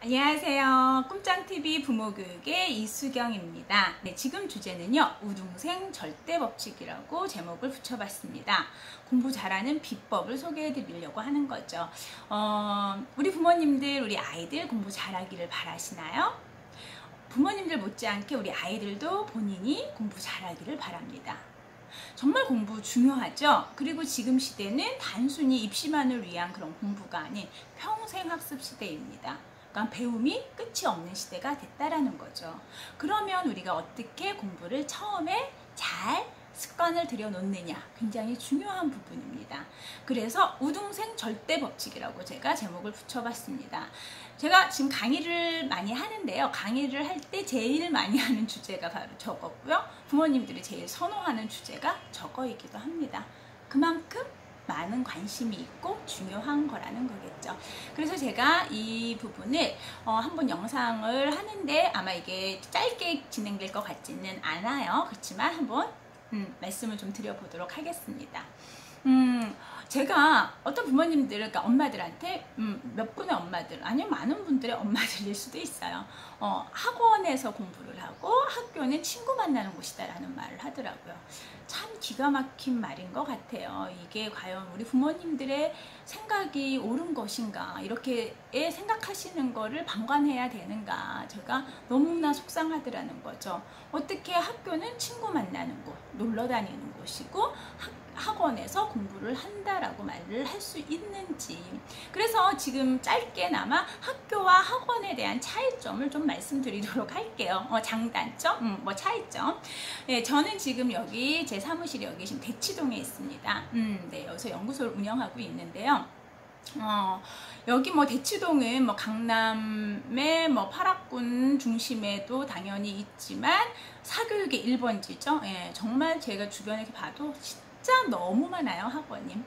안녕하세요. 꿈짱TV 부모교육의 이수경입니다. 네, 지금 주제는요, 우등생 절대법칙이라고 제목을 붙여봤습니다. 공부 잘하는 비법을 소개해 드리려고 하는 거죠. 우리 부모님들, 우리 아이들 공부 잘하기를 바라시나요? 부모님들 못지않게 우리 아이들도 본인이 공부 잘하기를 바랍니다. 정말 공부 중요하죠. 그리고 지금 시대는 단순히 입시만을 위한 그런 공부가 아닌 평생 학습 시대입니다. 그러니까 배움이 끝이 없는 시대가 됐다라는 거죠. 그러면 우리가 어떻게 공부를 처음에 잘 습관을 들여놓느냐, 굉장히 중요한 부분입니다. 그래서 우등생 절대법칙이라고 제가 제목을 붙여봤습니다. 제가 지금 강의를 많이 하는데요. 강의를 할 때 제일 많이 하는 주제가 바로 저거고요. 부모님들이 제일 선호하는 주제가 저거이기도 합니다. 그만큼 많은 관심이 있고 중요한 거라는 거겠죠. 그래서 제가 이 부분을 한번 영상을 하는데 아마 이게 짧게 진행될 것 같지는 않아요. 그렇지만 한번 말씀을 좀 드려보도록 하겠습니다. 제가 어떤 부모님들, 그러니까 엄마들한테 몇 분의 엄마들, 아니면 많은 분들의 엄마들일 수도 있어요. 학원에서 공부를 하고 학교는 친구 만나는 곳이다 라는 말을 하더라고요. 참 기가 막힌 말인 것 같아요. 이게 과연 우리 부모님들의 생각이 옳은 것인가, 이렇게 생각하시는 거를 방관해야 되는가, 제가 너무나 속상하더라는 거죠. 어떻게 학교는 친구 만나는 곳, 놀러 다니는 곳이고 학원에서 공부를 한다라고 말을 할 수 있는지. 그래서 지금 짧게나마 학교와 학원에 대한 차이점을 좀 말씀드리도록 할게요. 장단점, 뭐 차이점. 네, 저는 지금 여기 제 사무실이 여기 지금 대치동에 있습니다. 네, 여기서 연구소를 운영하고 있는데요. 여기 뭐 대치동은 뭐 강남의 뭐 파락군 중심에도 당연히 있지만 사교육의 1번지죠. 예, 정말 제가 주변에 봐도 진짜 너무 많아요, 학원이.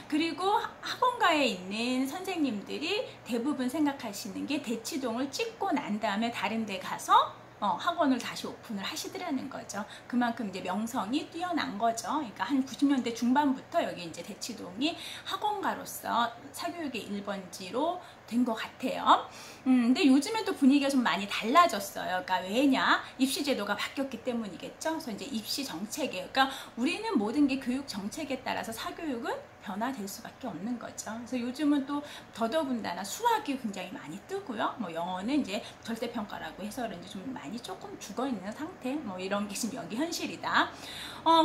그리고 학원가에 있는 선생님들이 대부분 생각하시는 게 대치동을 찍고 난 다음에 다른 데 가서 학원을 다시 오픈을 하시더라는 거죠. 그만큼 이제 명성이 뛰어난 거죠. 그러니까 한 90년대 중반부터 여기 이제 대치동이 학원가로서 사교육의 1번지로 된 것 같아요. 근데 요즘엔 또 분위기가 좀 많이 달라졌어요. 그러니까 왜냐? 입시 제도가 바뀌었기 때문이겠죠. 그래서 이제 입시 정책에, 그러니까 우리는 모든 게 교육 정책에 따라서 사교육은 변화될 수밖에 없는 거죠. 그래서 요즘은 또 더더군다나 수학이 굉장히 많이 뜨고요. 뭐 영어는 이제 절대평가라고 해서 그런지 좀 많이 조금 죽어 있는 상태, 뭐 이런 게 지금 여기 현실이다.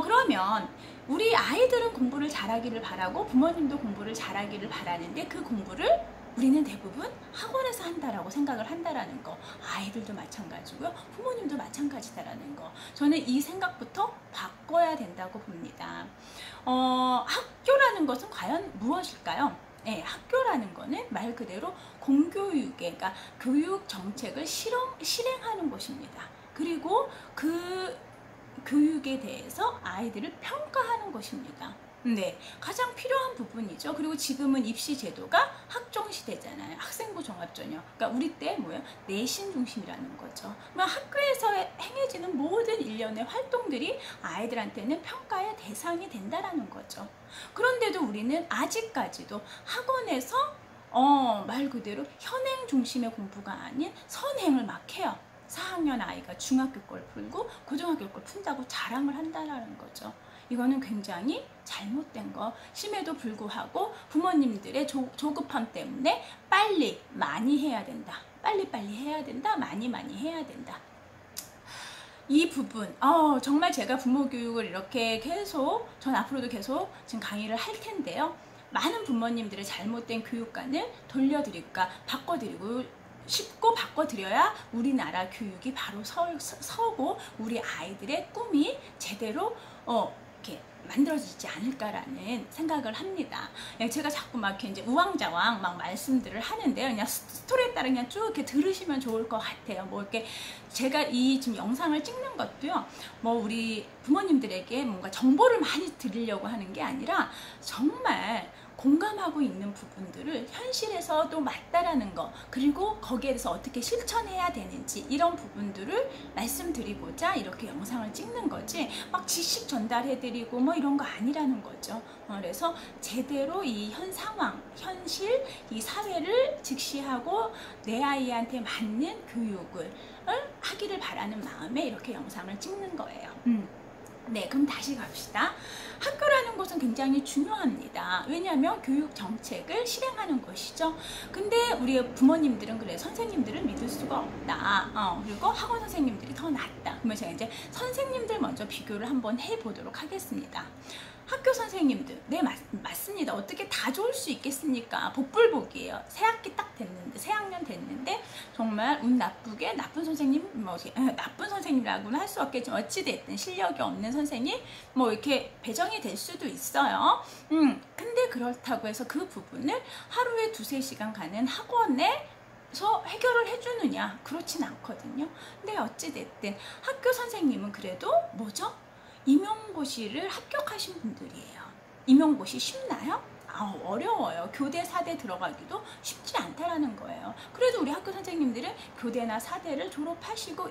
그러면 우리 아이들은 공부를 잘하기를 바라고 부모님도 공부를 잘하기를 바라는데 그 공부를 우리는 대부분 학원에서 한다라고 생각을 한다라는 거. 아이들도 마찬가지고요. 부모님도 마찬가지다라는 거. 저는 이 생각부터 바꿔야 된다고 봅니다. 학교라는 것은 과연 무엇일까요? 네, 학교라는 거는 말 그대로 공교육에, 그러니까 교육 정책을 실행하는 곳입니다. 그리고 그 교육에 대해서 아이들을 평가하는 것입니다. 네, 가장 필요한 부분이죠. 그리고 지금은 입시 제도가 학종 시대잖아요. 학생부 종합전형. 그러니까 우리 때 뭐예요? 내신 중심이라는 거죠. 학교에서 행해지는 모든 일련의 활동들이 아이들한테는 평가의 대상이 된다라는 거죠. 그런데도 우리는 아직까지도 학원에서 말 그대로 현행 중심의 공부가 아닌 선행을 막 해요. 4학년 아이가 중학교 걸 풀고 고등학교 걸 푼다고 자랑을 한다는 거죠. 이거는 굉장히 잘못된 것임에도 불구하고 부모님들의 조급함 때문에 빨리 많이 해야 된다. 빨리빨리 해야 된다. 많이 해야 된다. 이 부분, 정말 제가 부모 교육을 이렇게 계속, 전 앞으로도 계속 지금 강의를 할 텐데요. 많은 부모님들의 잘못된 교육관을 돌려드릴까, 바꿔드리고 쉽고 바꿔드려야 우리나라 교육이 바로 서고 우리 아이들의 꿈이 제대로 이렇게 만들어지지 않을까라는 생각을 합니다. 제가 자꾸 막 이제 우왕좌왕 막 말씀들을 하는데요. 그냥 스토리에 따라 그냥 쭉 이렇게 들으시면 좋을 것 같아요. 뭐 이렇게 제가 이 지금 영상을 찍는 것도요. 뭐 우리 부모님들에게 뭔가 정보를 많이 드리려고 하는 게 아니라 정말 공감하고 있는 부분들을 현실에서도 맞다라는 거, 그리고 거기에 대해서 어떻게 실천해야 되는지 이런 부분들을 말씀드리고자 이렇게 영상을 찍는 거지, 막 지식 전달해드리고 뭐 이런 거 아니라는 거죠. 그래서 제대로 이 현 상황, 현실, 이 사회를 직시하고 내 아이한테 맞는 교육을 하기를 바라는 마음에 이렇게 영상을 찍는 거예요. 네, 그럼 다시 갑시다. 학교라는 곳은 굉장히 중요합니다. 왜냐하면 교육 정책을 실행하는 것이죠. 근데 우리 부모님들은 그래, 선생님들을 믿을 수가 없다. 그리고 학원 선생님들이 더 낫다. 그러면 제가 이제 선생님들 먼저 비교를 한번 해보도록 하겠습니다. 학교 선생님들, 네, 맞습니다. 어떻게 다 좋을 수 있겠습니까? 복불복이에요. 새 학기 딱 됐는데, 새 학년 됐는데 정말 운 나쁘게 나쁜 선생님, 뭐 나쁜 선생님이라고는 할 수 없겠지만 어찌됐든 실력이 없는 선생님 뭐 이렇게 배정이 될 수도 있어요. 근데 그렇다고 해서 그 부분을 하루에 2~3시간 가는 학원에서 해결을 해주느냐? 그렇진 않거든요. 근데 어찌됐든 학교 선생님은 그래도 뭐죠? 임용고시를 합격하신 분들이에요. 임용고시 쉽나요? 어려워요. 교대, 사대 들어가기도 쉽지 않다라는 거예요. 그래도 우리 학교 선생님들은 교대나 사대를 졸업하시고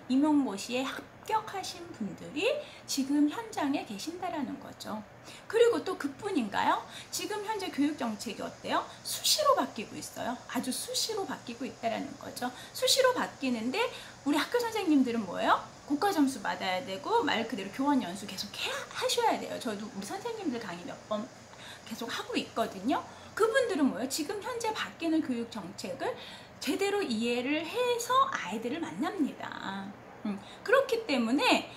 임용고시에 합격하신 분들이 지금 현장에 계신다라는 거죠. 그리고 또 그뿐인가요? 지금 현재 교육정책이 어때요? 수시로 바뀌고 있어요. 아주 수시로 바뀌고 있다라는 거죠. 수시로 바뀌는데 우리 학교 선생님들은 뭐예요? 국가 점수 받아야 되고 말 그대로 교원 연수 계속 하셔야 돼요. 저도 우리 선생님들 강의 몇 번 계속 하고 있거든요. 그분들은 뭐예요? 지금 현재 바뀌는 교육 정책을 제대로 이해를 해서 아이들을 만납니다. 그렇기 때문에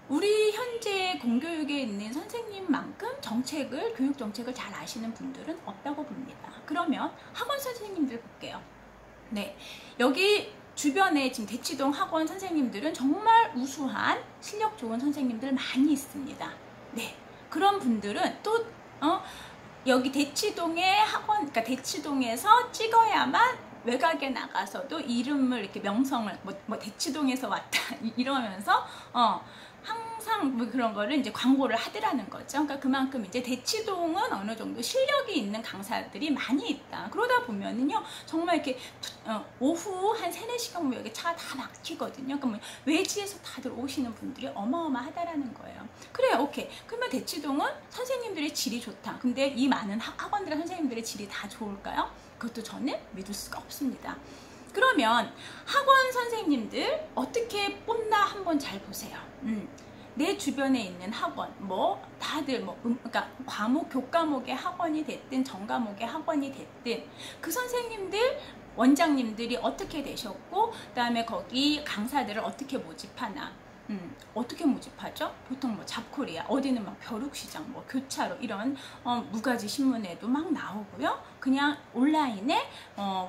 우리 현재 공교육에 있는 선생님만큼 교육 정책을 잘 아시는 분들은 없다고 봅니다. 그러면 학원 선생님들 볼게요. 네, 여기 주변에 지금 대치동 학원 선생님들은 정말 우수한 실력 좋은 선생님들 많이 있습니다. 네, 그런 분들은 또 여기 대치동의 학원, 그러니까 대치동에서 찍어야만 외곽에 나가서도 이름을 이렇게 명성을 뭐 대치동에서 왔다 이러면서 항상 뭐 그런 거를 이제 광고를 하더라는 거죠. 그러니까 그만큼 이제 대치동은 어느 정도 실력이 있는 강사들이 많이 있다. 그러다 보면은요, 정말 이렇게 오후 한 3~4시간 뭐 여기 차가 다 막히거든요. 그러니까 뭐 외지에서 다들 오시는 분들이 어마어마하다라는 거예요. 그래요, 오케이. 그러면 대치동은 선생님들의 질이 좋다. 근데 이 많은 학원들의 선생님들의 질이 다 좋을까요? 그것도 저는 믿을 수가 없습니다. 그러면 학원 선생님들 어떻게 뽑나 한번 잘 보세요. 내 주변에 있는 학원, 뭐 다들 그러니까 교과목의 학원이 됐든 전과목의 학원이 됐든 그 선생님들 원장님들이 어떻게 되셨고, 그다음에 거기 강사들을 어떻게 모집하나. 어떻게 모집하죠? 보통 뭐 잡코리아, 어디는 막 벼룩시장, 뭐 교차로 이런 무가지 신문에도 막 나오고요. 그냥 온라인에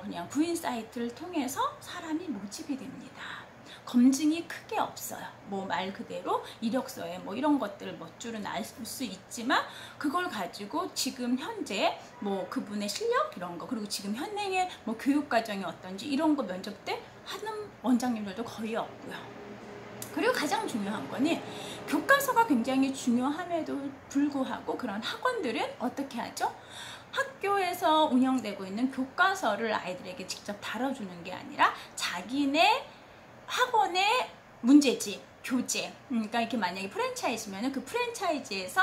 그냥 구인 사이트를 통해서 사람이 모집이 됩니다. 검증이 크게 없어요. 뭐 말 그대로 이력서에 뭐 이런 것들을 몇 줄은 알 수 있지만 그걸 가지고 지금 현재 뭐 그분의 실력 이런 거, 그리고 지금 현행의 뭐 교육 과정이 어떤지 이런 거 면접 때 하는 원장님들도 거의 없고요. 그리고 가장 중요한 거는 교과서가 굉장히 중요함에도 불구하고 그런 학원들은 어떻게 하죠? 학교에서 운영되고 있는 교과서를 아이들에게 직접 다뤄주는 게 아니라 자기네 학원의 문제집, 교재, 그러니까 이렇게 만약에 프랜차이즈면 그 프랜차이즈에서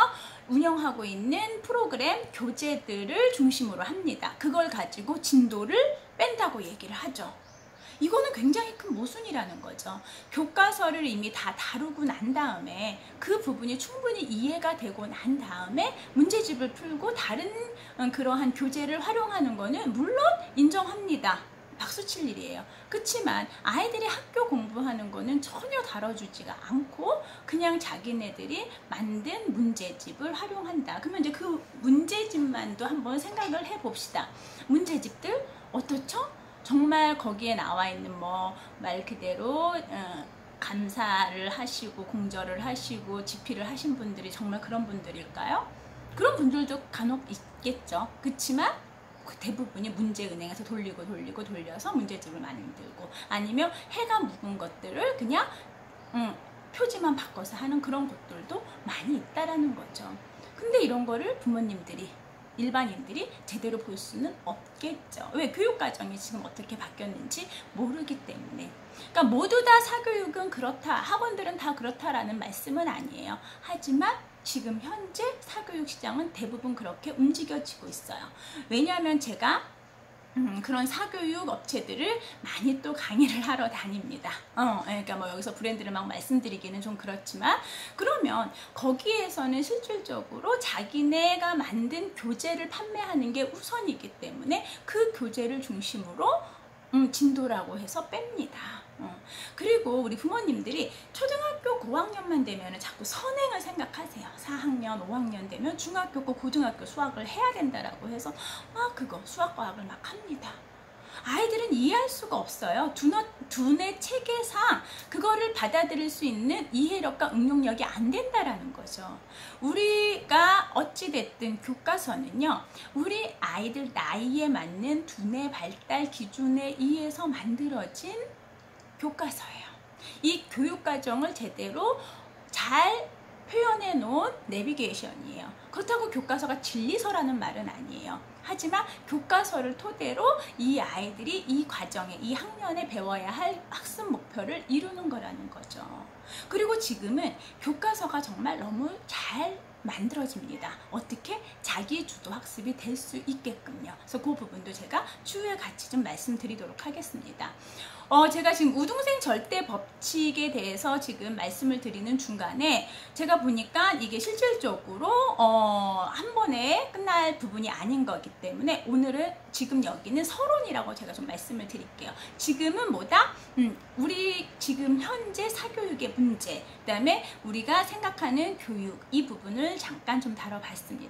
운영하고 있는 프로그램, 교재들을 중심으로 합니다. 그걸 가지고 진도를 뺀다고 얘기를 하죠. 이거는 굉장히 큰 모순이라는 거죠. 교과서를 이미 다 다루고 난 다음에 그 부분이 충분히 이해가 되고 난 다음에 문제집을 풀고 다른 그러한 교재를 활용하는 거는 물론 인정합니다. 박수칠 일이에요. 그렇지만 아이들이 학교 공부하는 거는 전혀 다뤄주지가 않고 그냥 자기네들이 만든 문제집을 활용한다. 그러면 이제 그 문제집만도 한번 생각을 해봅시다. 문제집들 어떻죠? 정말 거기에 나와 있는 뭐 말 그대로 감사를 하시고 공절을 하시고 집필을 하신 분들이 정말 그런 분들일까요? 그런 분들도 간혹 있겠죠. 그렇지만 대부분이 문제은행에서 돌려서 문제집을 만들고 아니면 해가 묵은 것들을 그냥 표지만 바꿔서 하는 그런 곳들도 많이 있다라는 거죠. 근데 이런 거를 부모님들이 일반인들이 제대로 볼 수는 없겠죠. 왜? 교육과정이 지금 어떻게 바뀌었는지 모르기 때문에. 그러니까 모두 다 사교육은 그렇다, 학원들은 다 그렇다라는 말씀은 아니에요. 하지만 지금 현재 사교육 시장은 대부분 그렇게 움직여지고 있어요. 왜냐하면 제가 그런 사교육 업체들을 많이 또 강의를 하러 다닙니다. 그러니까 뭐 여기서 브랜드를 막 말씀드리기는 좀 그렇지만, 그러면 거기에서는 실질적으로 자기네가 만든 교재를 판매하는 게 우선이기 때문에 그 교재를 중심으로 진도라고 해서 뺍니다. 그리고 우리 부모님들이 초등학교 고학년만 되면 자꾸 선행을 생각하세요. 4학년, 5학년 되면 중학교고 고등학교 수학을 해야 된다라고 해서 막 그거 수학과학을 막 합니다. 아이들은 이해할 수가 없어요. 두뇌 체계상 그거를 받아들일 수 있는 이해력과 응용력이 안 된다라는 거죠. 우리가 어찌됐든 교과서는요, 우리 아이들 나이에 맞는 두뇌 발달 기준에 의해서 만들어진 교과서예요. 이 교육과정을 제대로 잘 표현해 놓은 내비게이션이에요. 그렇다고 교과서가 진리서라는 말은 아니에요. 하지만 교과서를 토대로 이 아이들이 이 과정에, 이 학년에 배워야 할 학습 목표를 이루는 거라는 거죠. 그리고 지금은 교과서가 정말 너무 잘 만들어집니다. 어떻게? 자기 주도 학습이 될 수 있게끔요. 그래서 그 부분도 제가 추후에 같이 좀 말씀드리도록 하겠습니다. 제가 지금 우등생 절대 법칙에 대해서 지금 말씀을 드리는 중간에 제가 보니까 이게 실질적으로 한 번에 끝날 부분이 아닌 거기 때문에 오늘은 지금 여기는 서론이라고 제가 좀 말씀을 드릴게요. 지금은 뭐다? 우리 지금 현재 사교육의 문제, 그 다음에 우리가 생각하는 교육, 이 부분을 잠깐 좀 다뤄봤습니다.